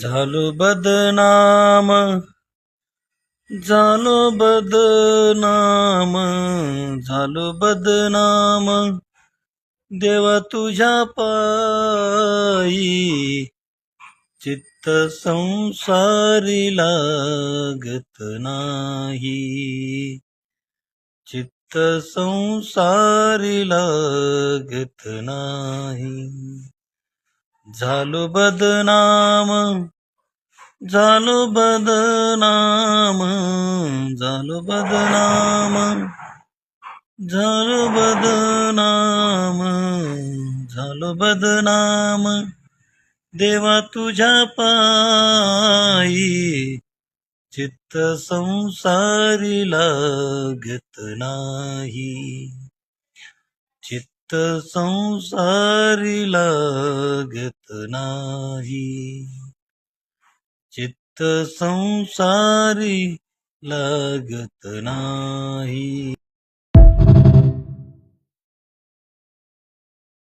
झालो बदनाम, झालो बदनाम, झालो बदनाम, देवा तुझ्या पायी, चित्त संसारी लागत नाही, चित्त संसारी लागत नाही. झालो बदनाम, झालो बदनाम, झालो बदनाम, झालो बदनाम, झालो बदनाम, देवा तुझ्या पायी, चित्त संसारी लागत नाही, चित्त संसारी लागत नाही, चित्त संसारी लागत नाही.